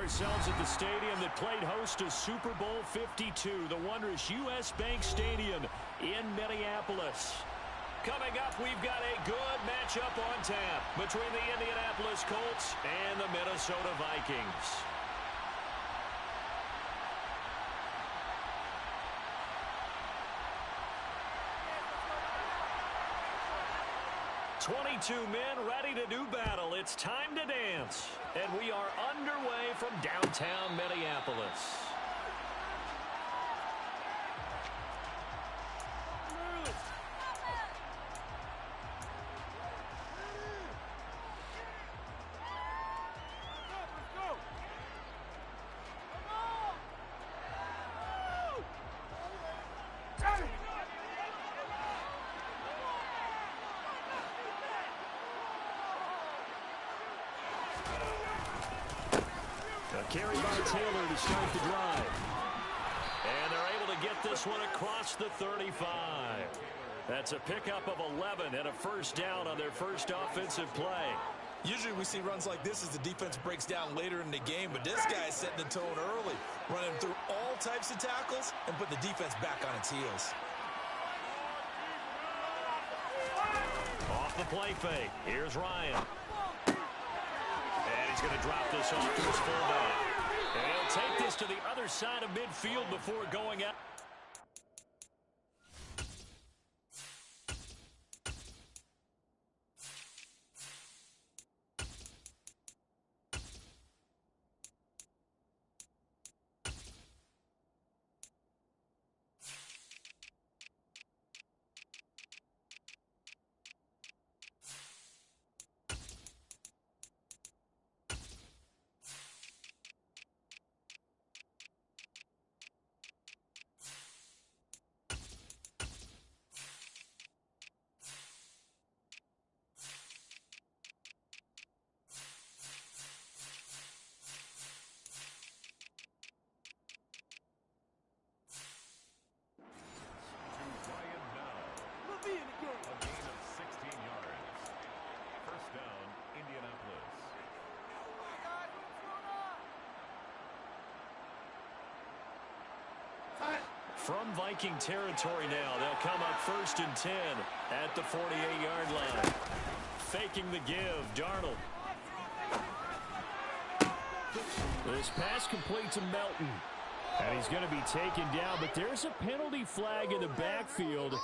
ourselves at the stadium that played host to Super Bowl 52, the wondrous U.S. Bank Stadium in Minneapolis. Coming up, we've got a good matchup on tap between the Indianapolis Colts and the Minnesota Vikings. 22 men ready to do battle. It's time to dance. And we are underway from downtown Minneapolis. Carry by Taylor to start the drive. And they're able to get this one across the 35. That's a pickup of 11 and a first down on their first offensive play. Usually we see runs like this as the defense breaks down later in the game, but this guy's setting the tone early, running through all types of tackles and putting the defense back on its heels. Off the play fake. Here's Ryan. And he's going to drop this off to his fullback. And he'll take this to the other side of midfield before going out. From Viking territory now, they'll come up 1st and 10 at the 48-yard line. Faking the give, Darnold. This pass complete to Melton. And he's going to be taken down, but there's a penalty flag in the backfield.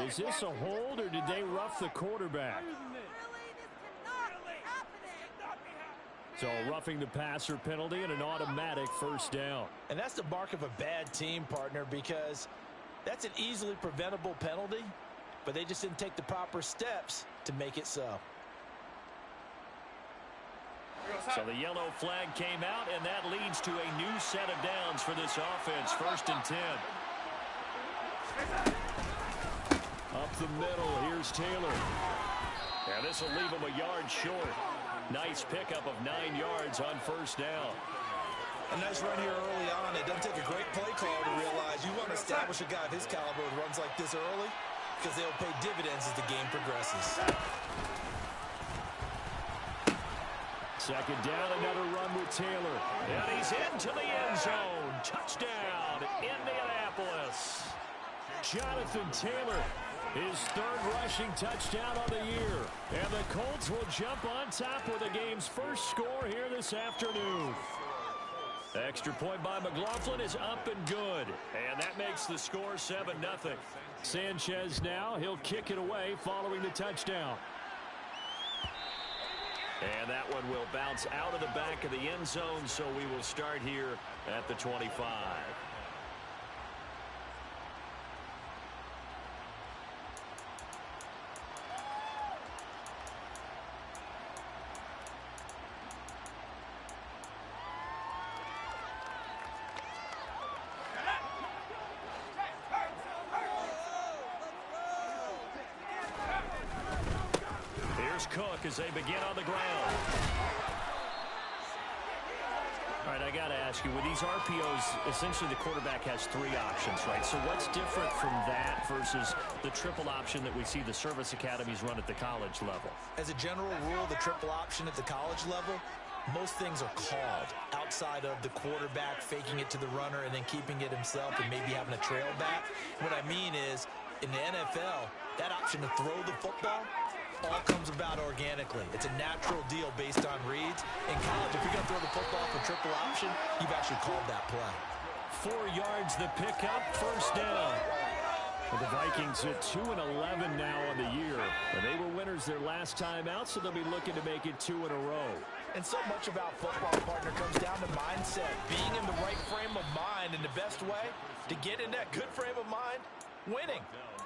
Is this a hold, or did they rough the quarterback? So roughing the passer penalty and an automatic first down. And that's the mark of a bad team, partner, because that's an easily preventable penalty, but they just didn't take the proper steps to make it so. So the yellow flag came out, and that leads to a new set of downs for this offense. 1st and 10. Up the middle, here's Taylor. And this will leave him a yard short. Nice pickup of 9 yards on first down. A nice run here early on. It doesn't take a great play call to realize you want to establish a guy of his caliber with runs like this early, because they'll pay dividends as the game progresses. Second down, another run with Taylor. And he's into the end zone. Touchdown, Indianapolis. Jonathan Taylor, his 3rd rushing touchdown on the year. And the Colts will jump on top with the game's first score here this afternoon. Extra point by McLaughlin is up and good. And that makes the score 7-0. Sanchez now, he'll kick it away following the touchdown. And that one will bounce out of the back of the end zone, so we will start here at the 25. Cook as they begin on the ground. All right, I got to ask you, with these RPOs, essentially the quarterback has 3 options, right? So what's different from that versus the triple option that we see the service academies run at the college level? As a general rule, the triple option at the college level most things are called outside of the quarterback faking it to the runner and then keeping it himself and maybe having a trail back. What I mean is, in the NFL, that option to throw the football all comes about organically. It's a natural deal based on reads. In college, if you're going to throw the football for triple option, you've actually called that play. 4 yards the pickup, first down. Well, the Vikings at 2-11 now on the year. And they were winners their last time out, so they'll be looking to make it 2 in a row. And so much about football, partner, comes down to mindset. Being in the right frame of mind, and the best way to get in that good frame of mind, winning.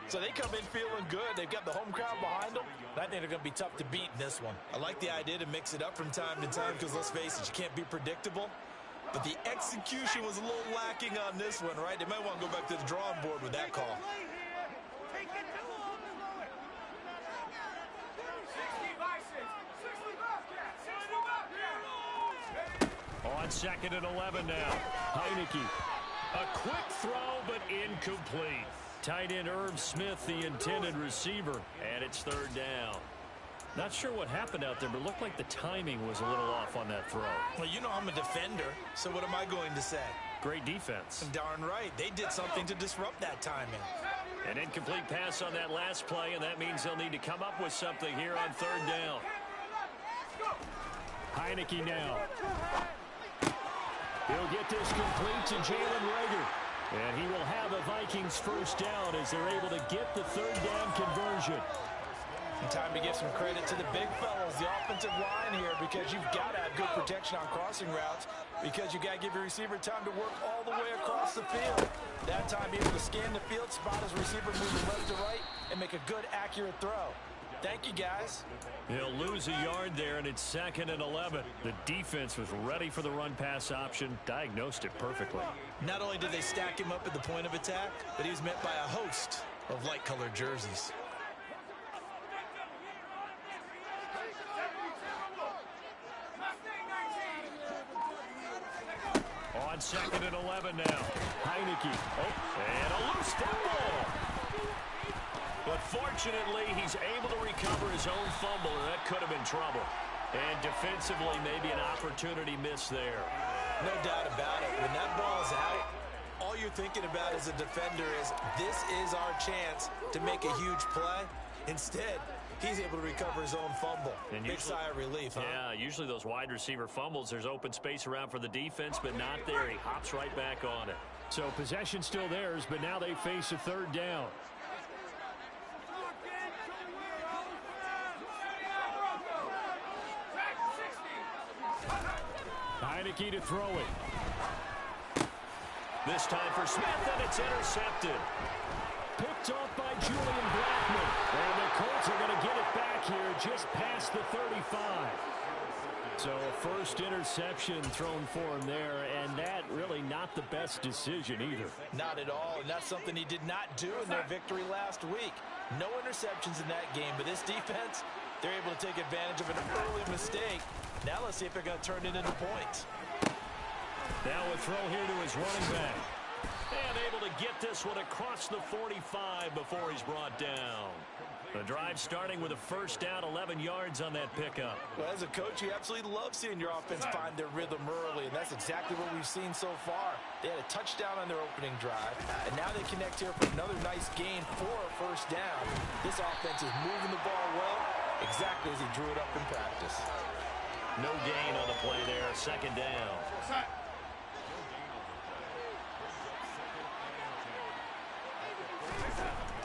So they come in feeling good. They've got the home crowd behind them. And I think they're going to be tough to beat in this one. I like the idea to mix it up from time to time because, let's face it, you can't be predictable. But the execution was a little lacking on this one, right? They might want to go back to the drawing board with that call. On 2nd and 11 now. Heineke. A quick throw, but incomplete. Tight end Irv Smith, the intended receiver. And it's 3rd down. Not sure what happened out there, but it looked like the timing was a little off on that throw. Well, you know I'm a defender, so what am I going to say? Great defense. Darn right. They did something to disrupt that timing. An incomplete pass on that last play, and that means they'll need to come up with something here on 3rd down. Heineke now. He'll get this complete to Jalen Reagor. And he will have a Vikings first down as they're able to get the 3rd down conversion. And time to give some credit to the big fellas, the offensive line here, because you've got to have good protection on crossing routes, because you've got to give your receiver time to work all the way across the field. That time, be able to scan the field, spot his receiver moving left to right, and make a good, accurate throw. Thank you, guys. He'll lose a yard there, and it's 2nd and 11. The defense was ready for the run-pass option, diagnosed it perfectly. Not only did they stack him up at the point of attack, but he was met by a host of light-colored jerseys. On 2nd and 11 now. Heineke. Oh, and a loose football. But fortunately, he's able to recover his own fumble, and that could have been trouble. And defensively, maybe an opportunity missed there. No doubt about it. When that ball's out, all you're thinking about as a defender is, this is our chance to make a huge play. Instead, he's able to recover his own fumble. And big sigh of relief, huh? Yeah, usually those wide receiver fumbles, there's open space around for the defense, but not there. He hops right back on it. So possession still theirs, but now they face a 3rd down. Heineke to throw it. This time for Smith, and it's intercepted. Picked off by Julian Blackman. And the Colts are going to get it back here just past the 35. So a first interception thrown for him there, and that really not the best decision either. Not at all, and that's something he did not do in their victory last week. No interceptions in that game, but this defense, they're able to take advantage of an early mistake. Now let's see if they're going to turn it into points. Now a throw here to his running back. And able to get this one across the 45 before he's brought down. The drive starting with a first down, 11 yards on that pickup. Well, as a coach, you absolutely love seeing your offense find their rhythm early, and that's exactly what we've seen so far. They had a touchdown on their opening drive, and now they connect here for another nice gain for a first down. This offense is moving the ball well, exactly as he drew it up in practice. No gain on the play there, 2nd down.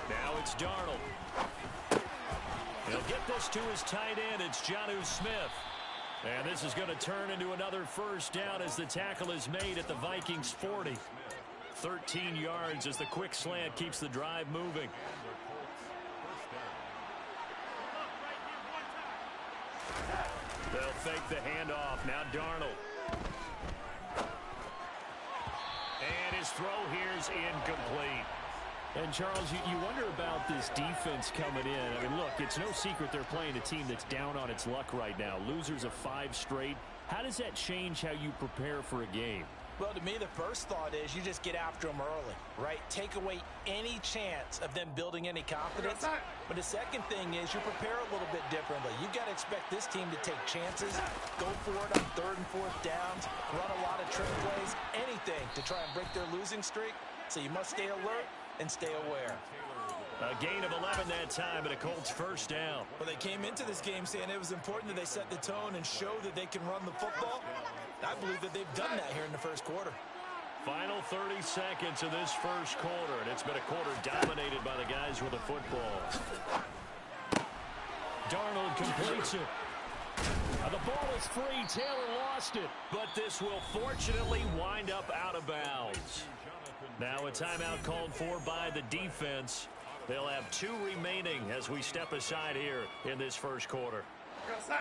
Now it's Darnold. He'll get this to his tight end. It's Jonnu Smith. And this is going to turn into another first down as the tackle is made at the Vikings 40. 13 yards as the quick slant keeps the drive moving. They'll fake the handoff. Now Darnold. And his throw here is incomplete. And, Charles, you wonder about this defense coming in. I mean, look, it's no secret they're playing a team that's down on its luck right now. Losers of 5 straight. How does that change how you prepare for a game? Well, to me, the first thought is you just get after them early, right? Take away any chance of them building any confidence. But the second thing is you prepare a little bit differently. You've got to expect this team to take chances, go for it on 3rd and 4th downs, run a lot of trick plays, anything to try and break their losing streak. So you must stay alert and stay aware. A gain of 11 that time, and a Colts first down. Well, they came into this game saying it was important that they set the tone and show that they can run the football. I believe that they've done that here in the first quarter. Final 30 seconds of this first quarter, and it's been a quarter dominated by the guys with the football. Darnold completes it. The ball is free. Taylor lost it, but this will fortunately wind up out of bounds. Now a timeout called for by the defense. They'll have 2 remaining as we step aside here in this first quarter.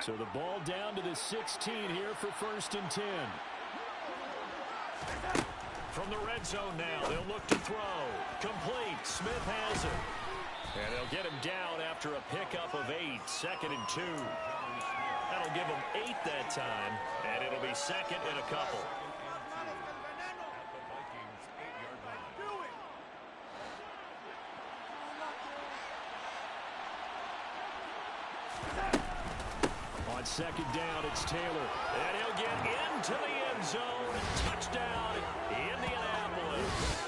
So the ball down to the 16 here for 1st and 10. From the red zone now, they'll look to throw. Complete. Smith has it. And they'll get him down after a pickup of 8. 2nd and 2. That'll give them 8 that time, and it'll be 2nd and a couple. On 2nd down, it's Taylor. And he'll get into the end zone. Touchdown, Indianapolis.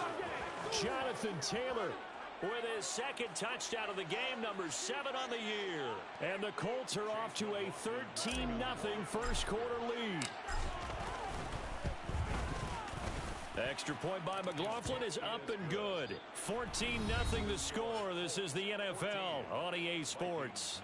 Jonathan Taylor with his 2nd touchdown of the game, number 7 on the year. And the Colts are off to a 13-0 first quarter lead. Extra point by McLaughlin is up and good. 14-0 the score. This is the NFL on EA Sports.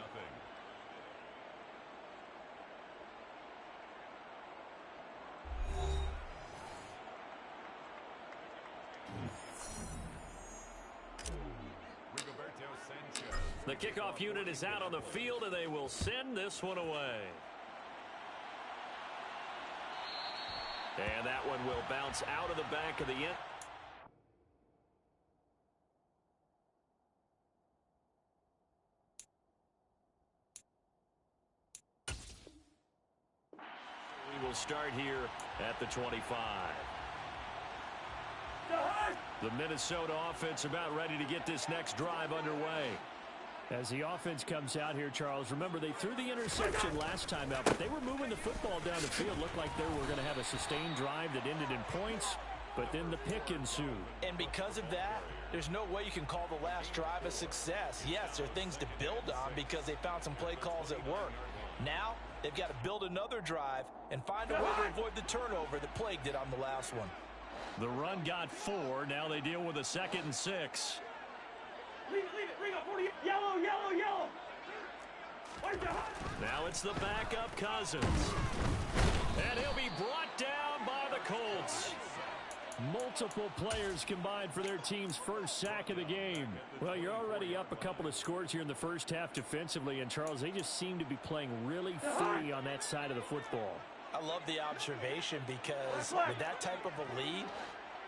The kickoff unit is out on the field, and they will send this one away. And that one will bounce out of the back of the end. We will start here at the 25. The Minnesota offense about ready to get this next drive underway. As the offense comes out here, Charles, remember they threw the interception last time out, but they were moving the football down the field. Looked like they were going to have a sustained drive that ended in points, but then the pick ensued. And because of that, there's no way you can call the last drive a success. Yes, there are things to build on because they found some play calls that work. Now, they've got to build another drive and find a way to avoid the turnover that plagued it on the last one. The run got 4. Now they deal with a 2nd and 6. Leave it, bring up 40. Yellow, yellow, yellow. Now it's the backup Cousins. And he'll be brought down by the Colts. Multiple players combined for their team's first sack of the game. Well, you're already up a couple of scores here in the first half defensively, and Charles, they just seem to be playing really free on that side of the football. I love the observation because with that type of a lead,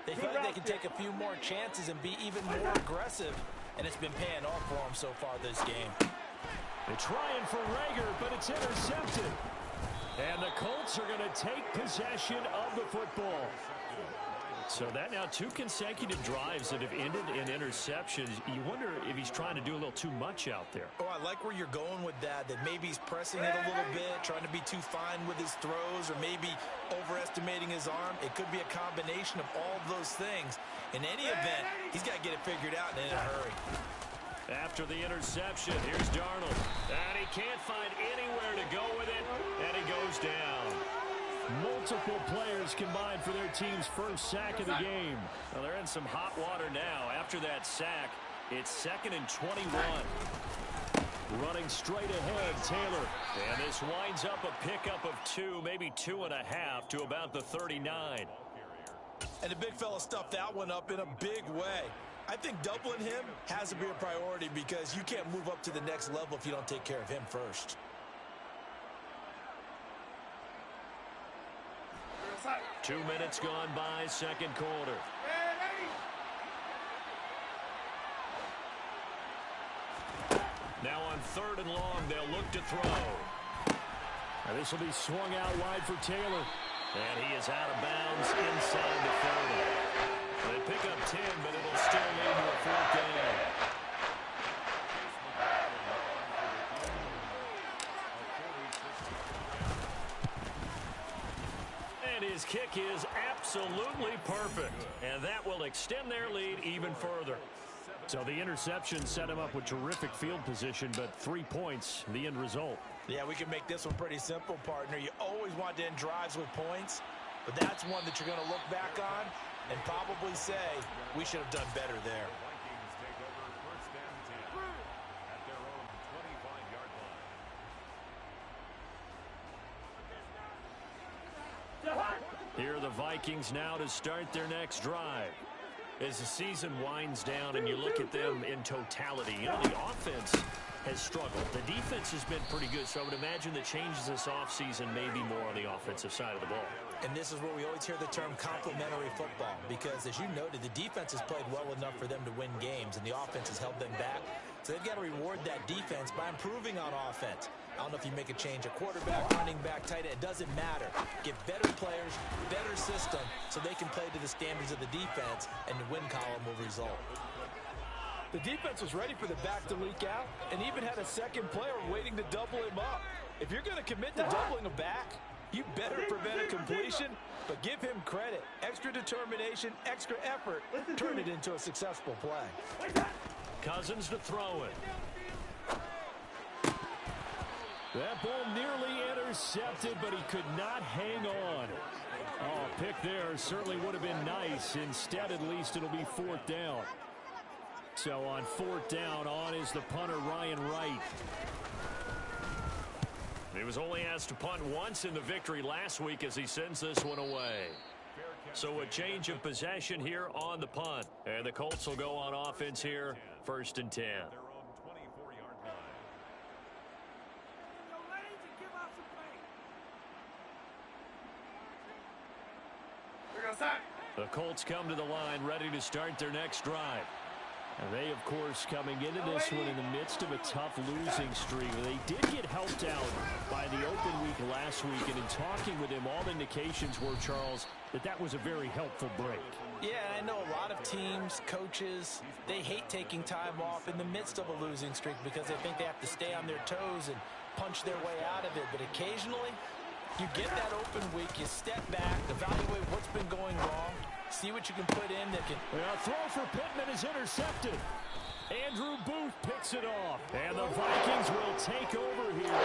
they feel like they can take a few more chances and be even more aggressive, and it's been paying off for them so far this game. They're trying for Rager, but it's intercepted. And the Colts are going to take possession of the football. So that now 2 consecutive drives that have ended in interceptions. You wonder if he's trying to do a little too much out there. Oh, I like where you're going with that maybe he's pressing it a little bit, trying to be too fine with his throws, or maybe overestimating his arm. It could be a combination of all of those things. In any event, he's got to get it figured out and in a hurry. After the interception, here's Darnold. And he can't find anywhere to go with it, and he goes down. Multiple players combined for their team's first sack of the game. Well, they're in some hot water now. After that sack, it's 2nd and 21. Running straight ahead, Taylor. And this winds up a pickup of 2, maybe 2.5 to about the 39. And the big fella stuffed that one up in a big way. I think doubling him has to be a priority because you can't move up to the next level if you don't take care of him first. Two minutes gone by, second quarter. Now on 3rd and long, they'll look to throw. Now this will be swung out wide for Taylor. And he is out of bounds inside the 30. They pick up 10, but it'll still lead to a 4th down. And his kick is absolutely perfect. And that will extend their lead even further. So the interception set him up with terrific field position, but 3 points, the end result. Yeah, we can make this one pretty simple, partner. You always want to end drives with points, but that's one that you're going to look back on and probably say, we should have done better there. Here are the Vikings now to start their next drive. As the season winds down and you look at them in totality, you know, the offense has struggled. The defense has been pretty good, so I would imagine the changes this offseason may be more on the offensive side of the ball. And this is where we always hear the term complementary football, because as you noted, the defense has played well enough for them to win games, and the offense has held them back. So they've got to reward that defense by improving on offense. I don't know if you make a change, a quarterback, running back, tight end, it doesn't matter. Get better players, better system, so they can play to the standards of the defense, and the win column will result. The defense was ready for the back to leak out and even had a second player waiting to double him up. If you're going to commit to doubling a back, you better prevent a completion, but give him credit. Extra determination, extra effort, turn it into a successful play. Cousins to throw it. That ball nearly intercepted, but he could not hang on. Oh, a pick there certainly would have been nice. Instead, at least, it'll be 4th down. So on 4th down, on is the punter, Ryan Wright. He was only asked to punt once in the victory last week as he sends this one away. So a change of possession here on the punt. And the Colts will go on offense here, 1st and 10. The Colts come to the line ready to start their next drive. And they, of course, coming into this one in the midst of a tough losing streak. They did get helped out by the open week last week, and in talking with him, all indications were, Charles, that was a very helpful break. Yeah, I know a lot of teams, coaches, they hate taking time off in the midst of a losing streak because they think they have to stay on their toes and punch their way out of it. But occasionally, you get that open week, you step back, evaluate what's been going wrong, see what you can put in that can... Well, throw for Pittman is intercepted. Andrew Booth picks it off. And the Vikings will take over here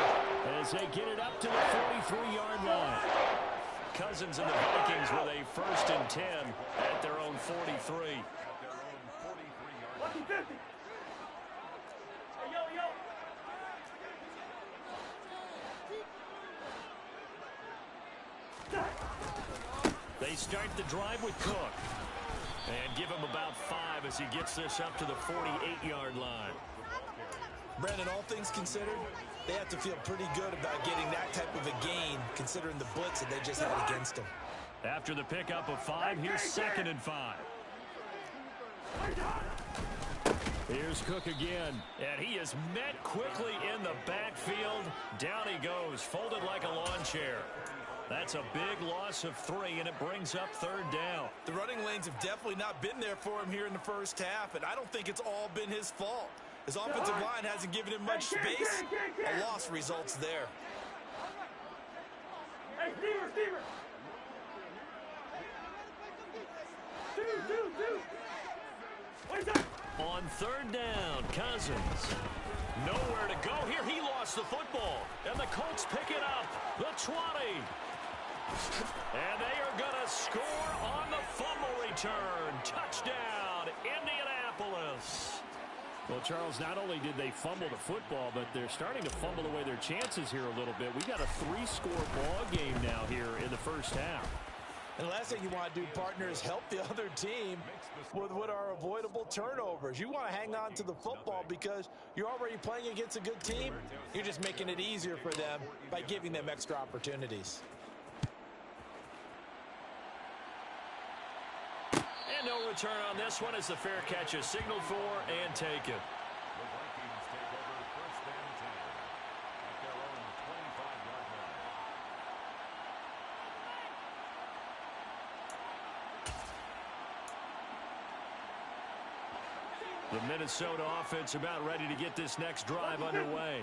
as they get it up to the 43-yard line. Cousins and the Vikings with a 1st and 10 at their own 43. Lucky 50. Hey, yo, yo. They start the drive with Cook. And give him about 5 as he gets this up to the 48-yard line. Brandon, all things considered, they have to feel pretty good about getting that type of a gain considering the blitz that they just had against them. After the pickup of 5, here's 2nd and 5. Here's Cook again, and he is met quickly in the backfield. Down he goes, folded like a lawn chair. That's a big loss of 3, and it brings up 3rd down. The running lanes have definitely not been there for him here in the first half, and I don't think it's all been his fault. His offensive line hasn't given him much space. A loss results there. Hey, Stever. Two. What's that? On 3rd down, Cousins. Nowhere to go here. He lost the football, and the Colts pick it up. The 20. And they are going to score on the fumble return. Touchdown, Indianapolis. Well, Charles, not only did they fumble the football, but they're starting to fumble away their chances here a little bit. We got a 3-score ball game now here in the first half. And the last thing you want to do, partner, is help the other team with what are avoidable turnovers. You want to hang on to the football because you're already playing against a good team. You're just making it easier for them by giving them extra opportunities. And no return on this one as the fair catch is signaled for and taken. The Minnesota offense about ready to get this next drive underway.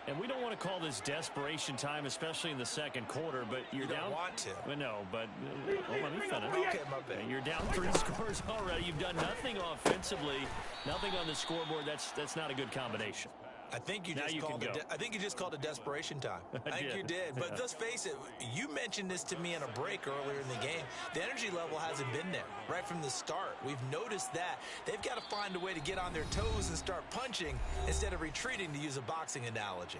And we don't want to call this desperation time, especially in the second quarter, but you're down. You don't want to. Well, no, but let me finish. Okay, my bad. And you're down 3 scores already. You've done nothing offensively, nothing on the scoreboard. That's not a good combination. I think you just called it desperation time. I think you did. But let's face it, you mentioned this to me in a break earlier in the game. The energy level hasn't been there right from the start. We've noticed that. They've got to find a way to get on their toes and start punching instead of retreating, to use a boxing analogy.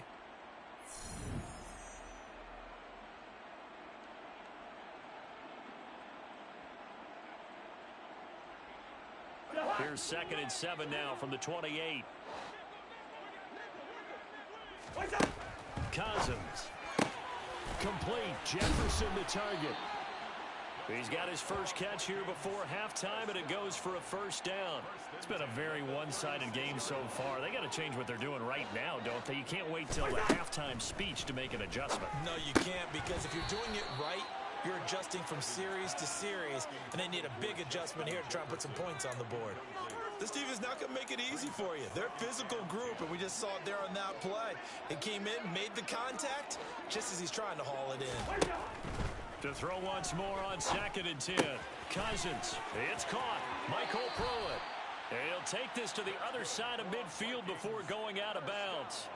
Here's 2nd and 7 now from the 28. Cousins. Complete. Jefferson the target. He's got his first catch here before halftime, and it goes for a first down. It's been a very one-sided game so far. They got to change what they're doing right now, don't they? You can't wait till the halftime speech to make an adjustment. No, you can't, because if you're doing it right, you're adjusting from series to series, and they need a big adjustment here to try and put some points on the board. This team is not going to make it easy for you. They're a physical group, and we just saw it there on that play. He came in, made the contact, just as he's trying to haul it in. To throw once more on 2nd and 10. Cousins. It's caught. Michael Pruitt. He'll take this to the other side of midfield before going out of bounds.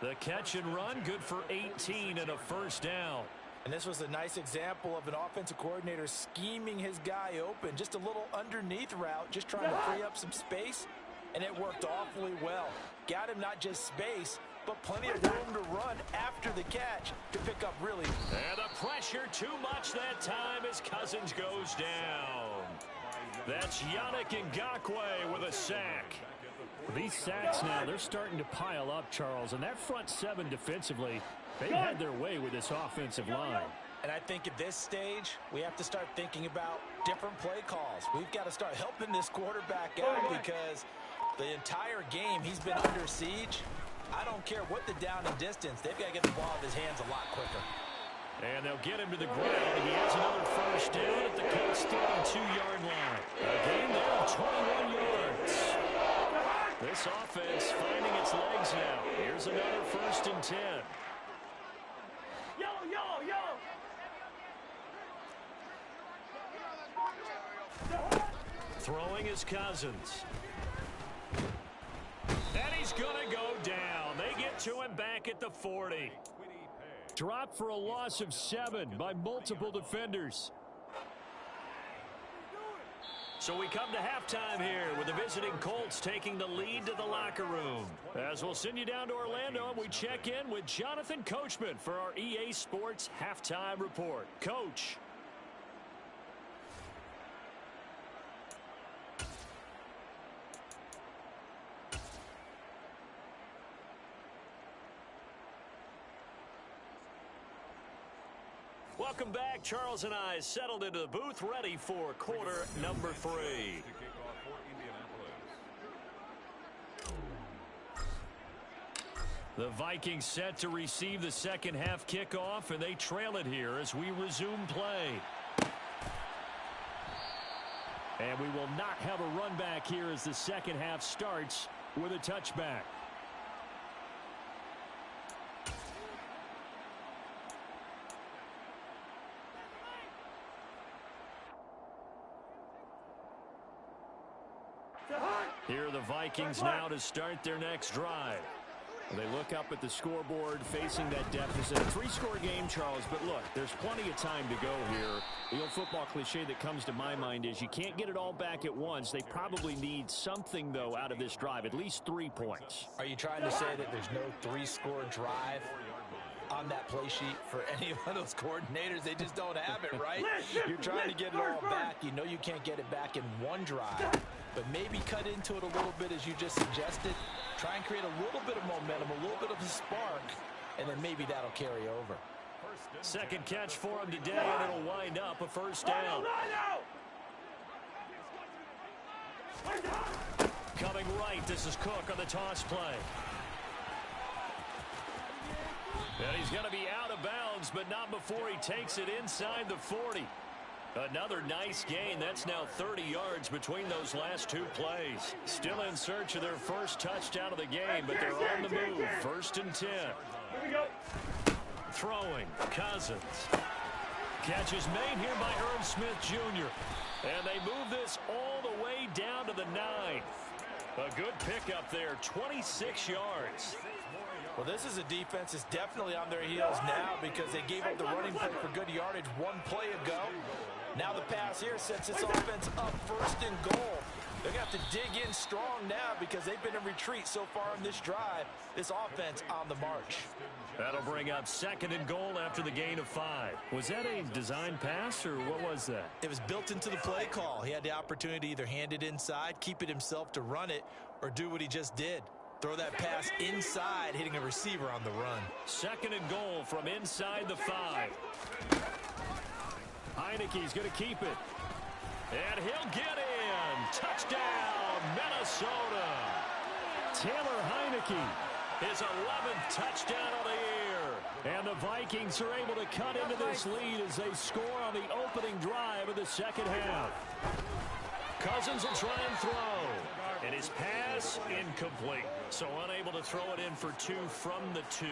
The catch and run, good for 18 and a first down. And this was a nice example of an offensive coordinator scheming his guy open. Just a little underneath route, just trying to free up some space, and it worked awfully well. Got him not just space, but plenty of room to run after the catch to pick up really. And the pressure too much that time as Cousins goes down. That's Yannick Ngakoue with a sack. These sacks now, they're starting to pile up, Charles, and that front 7 defensively, they had their way with this offensive line. And I think at this stage, we have to start thinking about different play calls. We've got to start helping this quarterback out because the entire game he's been under siege. I don't care what the down and distance. They've got to get the ball out of his hands a lot quicker. And they'll get him to the ground. He has another first down at the Colts 32-yard line. A gain there of 21 yards. This offense finding its legs now. Here's another 1st and 10. Throwing is Cousins. And he's going to go down. They get to him back at the 40. Dropped for a loss of 7 by multiple defenders. So we come to halftime here with the visiting Colts taking the lead to the locker room. As we'll send you down to Orlando, and we check in with Jonathan Coachman for our EA Sports Halftime Report. Coach. Welcome back. Charles and I settled into the booth ready for quarter number 3. The Vikings set to receive the second half kickoff, and they trail it here as we resume play. And we will not have a run back here as the second half starts with a touchback. Here are the Vikings now to start their next drive. They look up at the scoreboard facing that deficit. A 3-score game, Charles, but look, there's plenty of time to go here. The old football cliche that comes to my mind is you can't get it all back at once. They probably need something, though, out of this drive, at least 3 points. Are you trying to say that there's no 3-score drive on that play sheet for any of those coordinators? They just don't have it, right? You're trying to get it all back. You know you can't get it back in one drive, but maybe cut into it a little bit as you just suggested. Try and create a little bit of momentum, a little bit of a spark, and then maybe that'll carry over. Second catch for him today, and it'll wind up a first down. Coming right, this is Cook on the toss play. And he's going to be out of bounds, but not before he takes it inside the 40. Another nice gain. That's now 30 yards between those last two plays. Still in search of their first touchdown of the game, but they're on the move. 1st and 10. Here we go. Throwing, Cousins. Catch is made here by Irv Smith Jr. And they move this all the way down to the 9. A good pickup there, 26 yards. Well, this is a defense that's definitely on their heels now because they gave up the running play for good yardage one play ago. Now the pass here sets this offense up 1st and goal. They're going to have to dig in strong now because they've been in retreat so far in this drive. This offense on the march. That'll bring up 2nd and goal after the gain of 5. Was that a design pass or what was that? It was built into the play call. He had the opportunity to either hand it inside, keep it himself to run it, or do what he just did. Throw that pass inside, hitting a receiver on the run. 2nd and goal from inside the 5. Heineke's going to keep it. And he'll get in. Touchdown, Minnesota. Taylor Heineke, his 11th touchdown of the year. And the Vikings are able to cut into this lead as they score on the opening drive of the second half. Cousins will try and throw. And his pass incomplete. So unable to throw it in for 2 from the 2.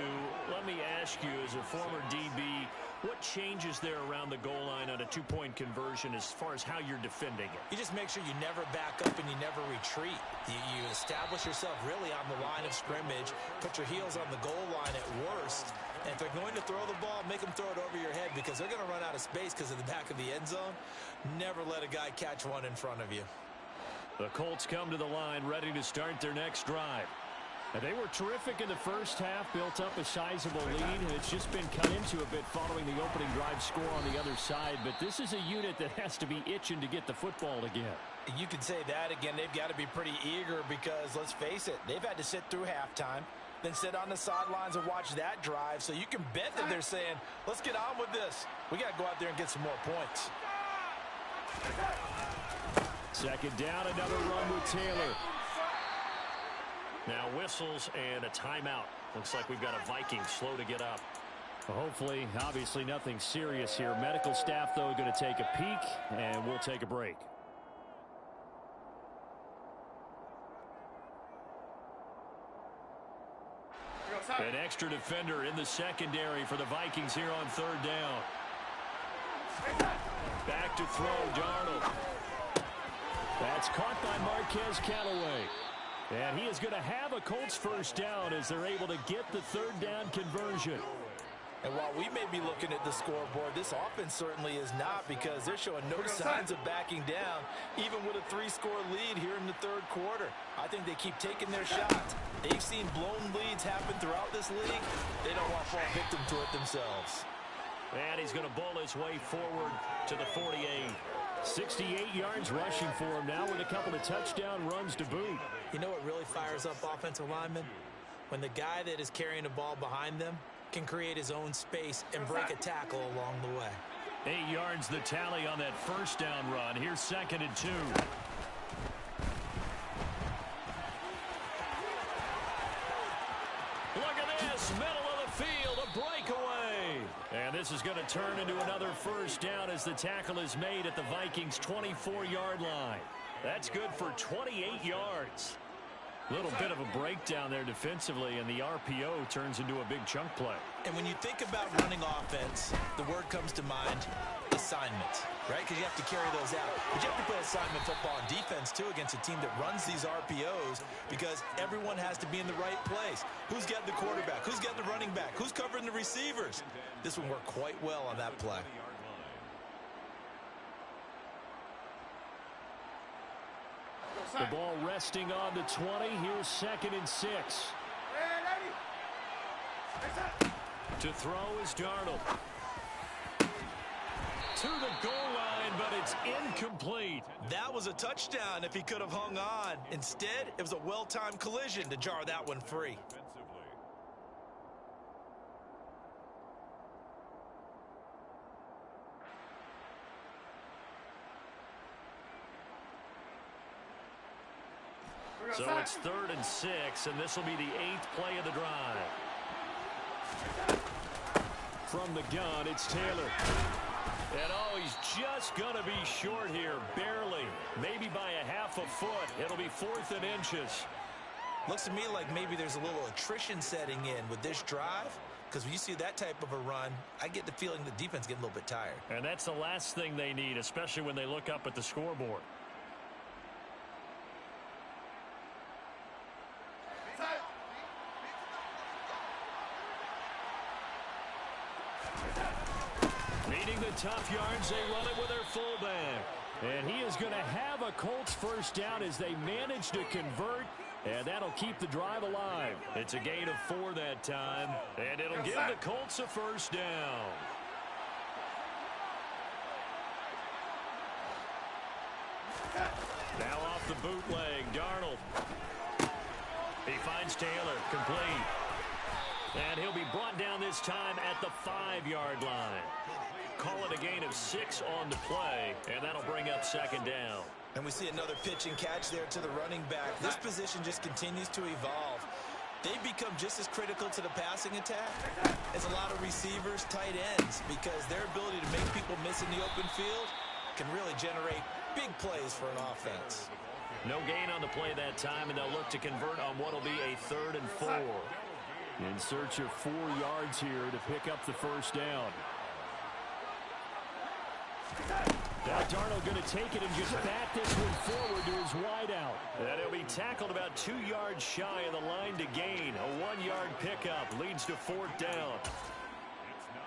Let me ask you, as a former DB, what changes there around the goal line on a 2-point conversion as far as how you're defending it? You just make sure you never back up and you never retreat. You establish yourself really on the line of scrimmage, put your heels on the goal line at worst, and if they're going to throw the ball, make them throw it over your head because they're going to run out of space because of the back of the end zone. Never let a guy catch one in front of you. The Colts come to the line ready to start their next drive. And they were terrific in the first half, built up a sizable lead, and it's just been cut into a bit following the opening drive score on the other side. But this is a unit that has to be itching to get the football again. You can say that again. They've got to be pretty eager because, let's face it, they've had to sit through halftime, then sit on the sidelines and watch that drive. So you can bet that they're saying, let's get on with this. We got to go out there and get some more points. 2nd down, another run with Taylor. Now whistles and a timeout. Looks like we've got a Viking slow to get up. Well, hopefully, obviously nothing serious here. Medical staff, though, going to take a peek, and we'll take a break. An extra defender in the secondary for the Vikings here on 3rd down. Back to throw, Darnold. That's caught by Marquez Callaway. And he is going to have a Colts 1st down as they're able to get the 3rd down conversion. And while we may be looking at the scoreboard, this offense certainly is not because they're showing no signs of backing down, even with a 3-score lead here in the 3rd quarter. I think they keep taking their shots. They've seen blown leads happen throughout this league. They don't want to fall victim to it themselves. And he's going to bowl his way forward to the 48. 68 yards rushing for him now with a couple of touchdown runs to boot. You know what really fires up offensive linemen? When the guy that is carrying the ball behind them can create his own space and break a tackle along the way. 8 yards the tally on that 1st down run. Here's 2nd and 2. Look at this, middle of the field, a breakaway. And this is going to turn into another 1st down as the tackle is made at the Vikings' 24-yard line. That's good for 28 yards. A little bit of a breakdown there defensively, and the RPO turns into a big chunk play. And when you think about running offense, the word comes to mind, assignment, right? Because you have to carry those out. But you have to play assignment football on defense, too, against a team that runs these RPOs because everyone has to be in the right place. Who's got the quarterback? Who's got the running back? Who's covering the receivers? This one worked quite well on that play. The ball resting on the 20. Here's 2nd and 6. To throw is Darnold. To the goal line, but it's incomplete. That was a touchdown if he could have hung on. Instead, it was a well-timed collision to jar that one free. So it's 3rd and 6, and this will be the 8th play of the drive. From the gun, it's Taylor. And oh, he's just going to be short here, barely. Maybe by a half a foot. It'll be 4th and inches. Looks to me like maybe there's a little attrition setting in with this drive. Because when you see that type of a run, I get the feeling the defense getting a little bit tired. And that's the last thing they need, especially when they look up at the scoreboard. Needing the tough yards, they run it with their fullback. And he is going to have a Colts first down as they manage to convert. And that'll keep the drive alive. It's a gain of 4 that time. And it'll give the Colts a first down. Now off the bootleg, Darnold. He finds Taylor, complete. And he'll be brought down this time at the 5-yard line. Call it a gain of 6 on the play, and that'll bring up second down. And we see another pitch and catch there to the running back. This position just continues to evolve. They become just as critical to the passing attack as a lot of receivers, tight ends, because their ability to make people miss in the open field can really generate big plays for an offense. No gain on the play that time, and they'll look to convert on what will be a 3rd and 4. In search of 4 yards here to pick up the first down. Now Darnold going to take it and just bat this one forward to his wideout. And he'll be tackled about 2 yards shy of the line to gain. A 1-yard pickup leads to 4th down.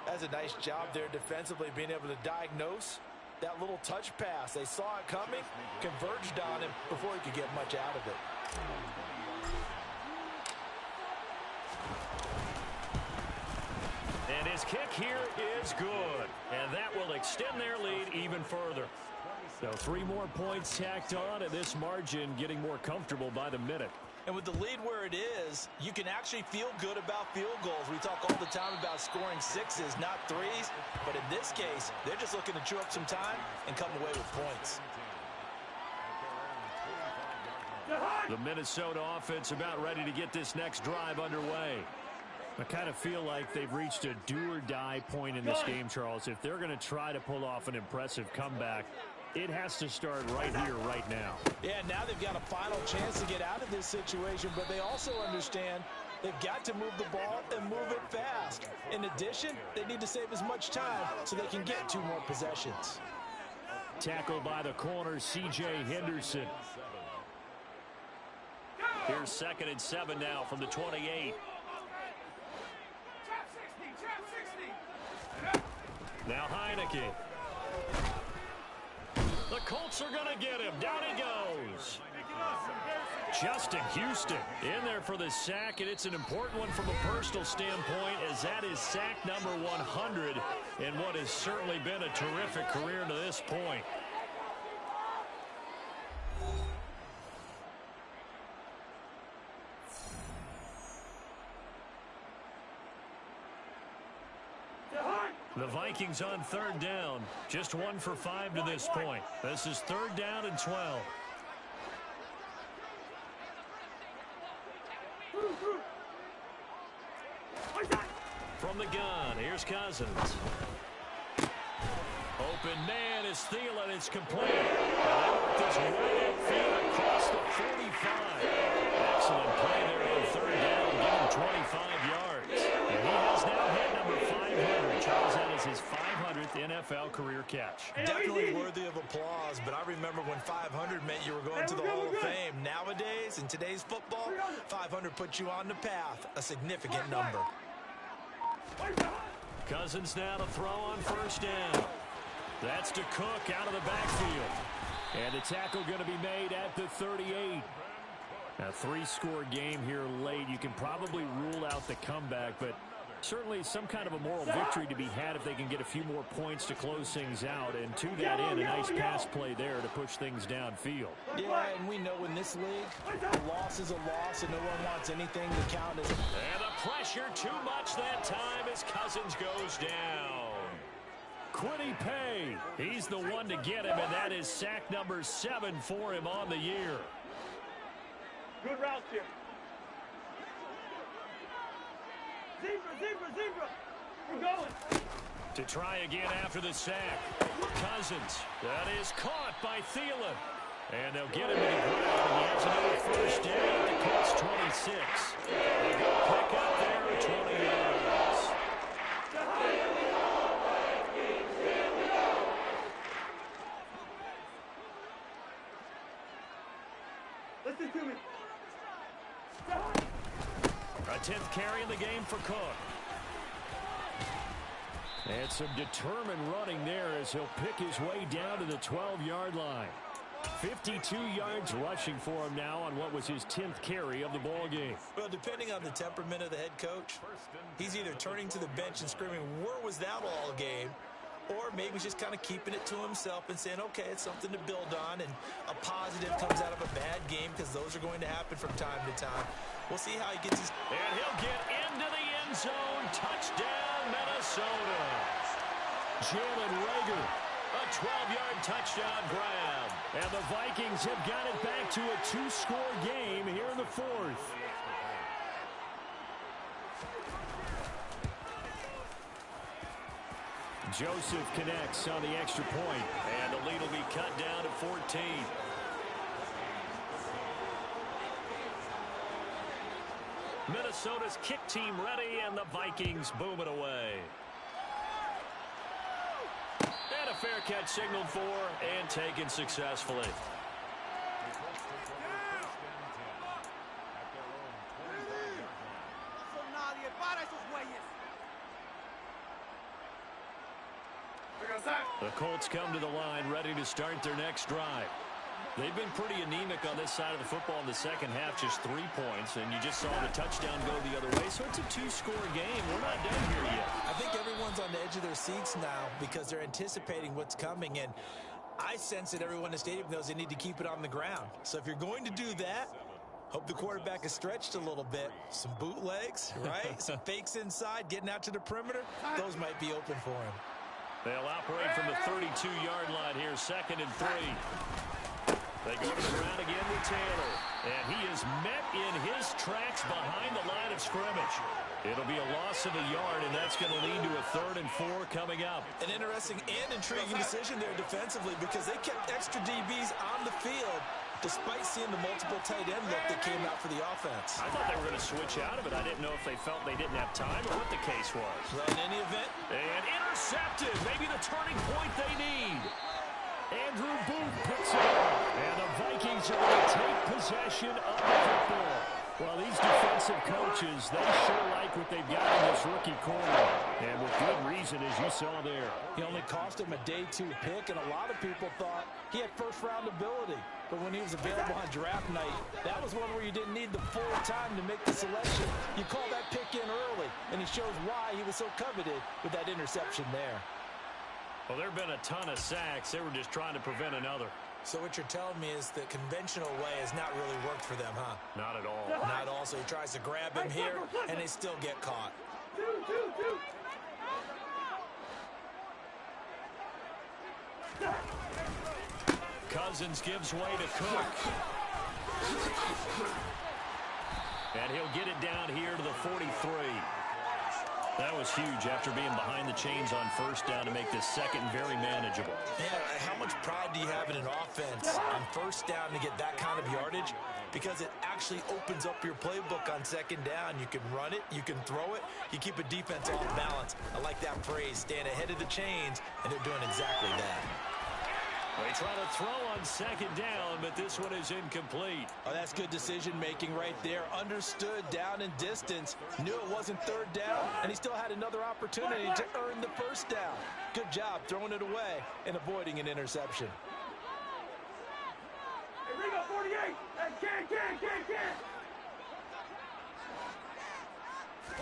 That's a nice job there defensively, being able to diagnose that little touch pass. They saw it coming, converged on him before he could get much out of it. And his kick here is good. And that will extend their lead even further. So 3 more points tacked on, and this margin getting more comfortable by the minute. And with the lead where it is, you can actually feel good about field goals. We talk all the time about scoring 6s, not 3s. But in this case, they're just looking to chew up some time and come away with points. The Minnesota offense about ready to get this next drive underway. I kind of feel like they've reached a do-or-die point in this game, Charles. If they're going to try to pull off an impressive comeback, it has to start right here, right now. Yeah, now they've got a final chance to get out of this situation, but they also understand they've got to move the ball and move it fast. In addition, they need to save as much time so they can get 2 more possessions. Tackled by the corner, C.J. Henderson. Here's 2nd and 7 now from the 28. Now Heineke. The Colts are going to get him. Down he goes. Justin Houston in there for the sack, and it's an important one from a personal standpoint, as that is sack number 100 in what has certainly been a terrific career to this point. The Vikings on 3rd down. Just 1 for 5 to this point. This is 3rd down and 12. From the gun, here's Cousins. Open man is Thielen. It's complete. This right upfield across the 45. Excellent play there on 3rd down. Give him 25 yards. And he has now hit number 500. Charles, that is his 500th NFL career catch. Definitely worthy of applause, but I remember when 500 meant you were going to the Hall of Fame. Nowadays, in today's football, 500 puts you on the path, a significant number. Cousins now to throw on 1st down. That's to Cook out of the backfield. And the tackle going to be made at the 38. A 3-score game here late. You can probably rule out the comeback, but certainly some kind of a moral victory to be had if they can get a few more points to close things out. And to that end, a nice pass play there to push things downfield. Yeah, and we know in this league, a loss is a loss, and no one wants anything to count as a... And the pressure too much that time as Cousins goes down. Quiddy Pay, he's the one to get him, and that is sack number 7 for him on the year. Good route here. Zebra, zebra, zebra. We're going. To try again after the sack. Cousins. That is caught by Thielen. And they'll get him to the ground. He has another first down. The Colts 26. A good pick up there, 20 yards. Listen to me. A 10th carry in the game for Cook. And some determined running there as he'll pick his way down to the 12-yard line. 52 yards rushing for him now on what was his 10th carry of the ball game. Well, depending on the temperament of the head coach, he's either turning to the bench and screaming, "Where was that all game?" Or maybe he's just kind of keeping it to himself and saying, okay, it's something to build on, and a positive comes out of a bad game because those are going to happen from time to time. We'll see how he gets his... And he'll get into the end zone. Touchdown, Minnesota. Jalen Reagor, a 12-yard touchdown grab. And the Vikings have got it back to a 2-score game here in the fourth. Joseph connects on the extra point, and the lead will be cut down to 14. Minnesota's kick team ready, and the Vikings boom it away. And a fair catch signaled for and taken successfully. The Colts come to the line ready to start their next drive. They've been pretty anemic on this side of the football in the second half, just 3 points, and you just saw the touchdown go the other way, so it's a 2-score game. We're not done here yet. I think everyone's on the edge of their seats now because they're anticipating what's coming, and I sense that everyone in the stadium knows they need to keep it on the ground. So if you're going to do that, hope the quarterback is stretched a little bit. Some bootlegs, right? Some fakes inside, getting out to the perimeter. Those might be open for him. They'll operate from the 32-yard line here, 2nd and 3. They go to the ground again with Taylor. And he is met in his tracks behind the line of scrimmage. It'll be a loss of a yard, and that's going to lead to a 3rd and 4 coming up. An interesting and intriguing decision there defensively because they kept extra DBs on the field despite seeing the multiple tight end look that came out for the offense. I thought they were going to switch out of it. I didn't know if they felt they didn't have time or what the case was. Well, in any event. And intercepted. Maybe the turning point they need. Andrew Booth picks it up. And the Vikings are going to take possession of the football. Well, these defensive coaches, they sure like what they've got in this rookie corner. And with good reason, as you saw there. He only cost him a day 2 pick, and a lot of people thought he had first-round ability. But when he was available on draft night, that was one where you didn't need the full time to make the selection. You call that pick in early, and it shows why he was so coveted with that interception there. Well, there have been a ton of sacks. They were just trying to prevent another. So what you're telling me is the conventional way has not really worked for them, huh? Not at all. Not at all. So he tries to grab him here, and they still get caught. Cousins gives way to Cook. And he'll get it down here to the 43. That was huge after being behind the chains on first down to make this second very manageable. Man, how much pride do you have in an offense on first down to get that kind of yardage? Because it actually opens up your playbook on second down. You can run it, you can throw it, you keep a defense off balance. I like that phrase, stand ahead of the chains, and they're doing exactly that. They try to throw on second down, but this one is incomplete. Oh, that's good decision-making right there. Understood down and distance. Knew it wasn't third down, and he still had another opportunity to earn the first down. Good job throwing it away and avoiding an interception. Hey, Ringo, 48. Hey,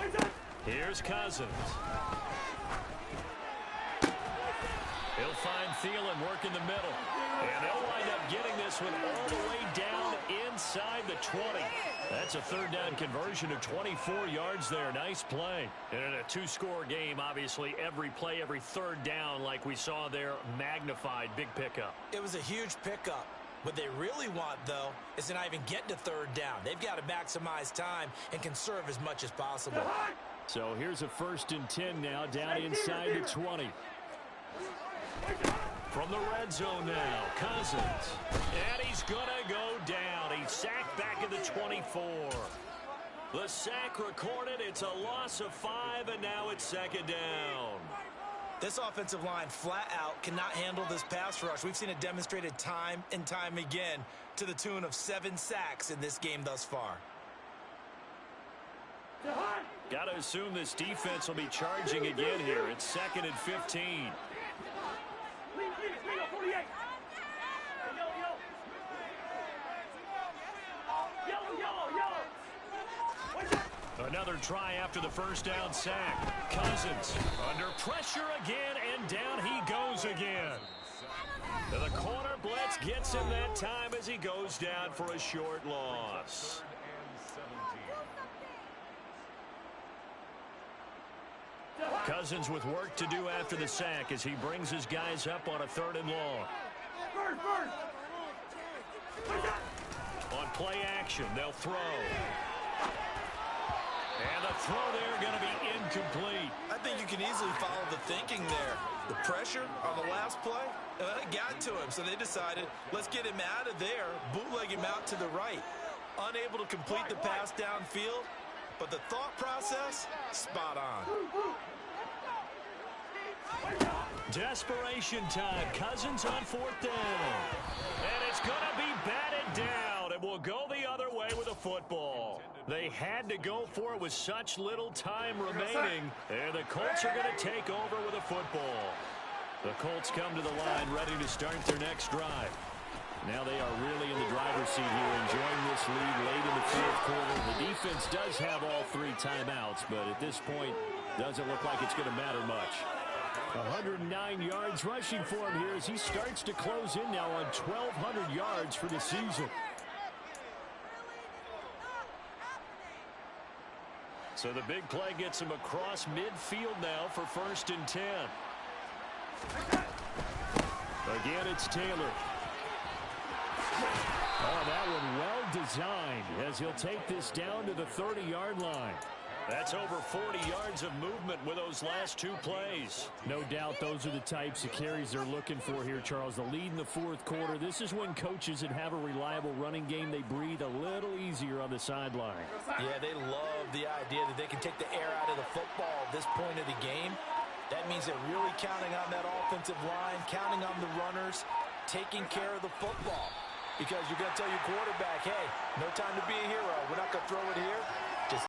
can. Here's Cousins. He'll find Thielen working the middle. And they'll wind up getting this one all the way down inside the 20. That's a third down conversion of 24 yards there. Nice play. And in a 2-score game, obviously, every play, every third down, like we saw there, magnified. Big pickup. It was a huge pickup. What they really want, though, is to not even get to third down. They've got to maximize time and conserve as much as possible. So here's a 1st and 10 now, down inside the 20. From the red zone now, Cousins. And he's going to go down. He's sacked back at the 24. The sack recorded. It's a loss of 5, and now it's 2nd down. This offensive line flat out cannot handle this pass rush. We've seen it demonstrated time and time again to the tune of 7 sacks in this game thus far. Got to assume this defense will be charging again here. It's 2nd and 15. Another try after the 1st down sack. Cousins under pressure again, and down he goes again. The corner blitz gets him that time as he goes down for a short loss. Cousins with work to do after the sack as he brings his guys up on a 3rd and long. On play action, they'll throw. And the throw there going to be incomplete. I think you can easily follow the thinking there. The pressure on the last play, it got to him, so they decided, let's get him out of there, bootleg him out to the right. Unable to complete the pass downfield, but the thought process, spot on. Desperation time. Cousins on 4th down. And it's going to be batted down. It will go the other way with a football. They had to go for it with such little time remaining. And the Colts are going to take over with a football. The Colts come to the line ready to start their next drive. Now they are really in the driver's seat here, enjoying this lead late in the 4th quarter. The defense does have all 3 timeouts, but at this point, doesn't look like it's going to matter much. 109 yards rushing for him here as he starts to close in now on 1,200 yards for the season. So the big play gets him across midfield now for 1st and 10. Again, it's Taylor. Oh, that one well designed as he'll take this down to the 30-yard line. That's over 40 yards of movement with those last 2 plays. No doubt those are the types of carries they're looking for here, Charles. The lead in the 4th quarter. This is when coaches that have a reliable running game, they breathe a little easier on the sideline. Yeah, they love the idea that they can take the air out of the football at this point of the game. That means they're really counting on that offensive line, counting on the runners, taking care of the football. Because you're going to tell your quarterback, hey, no time to be a hero. We're not going to throw it here.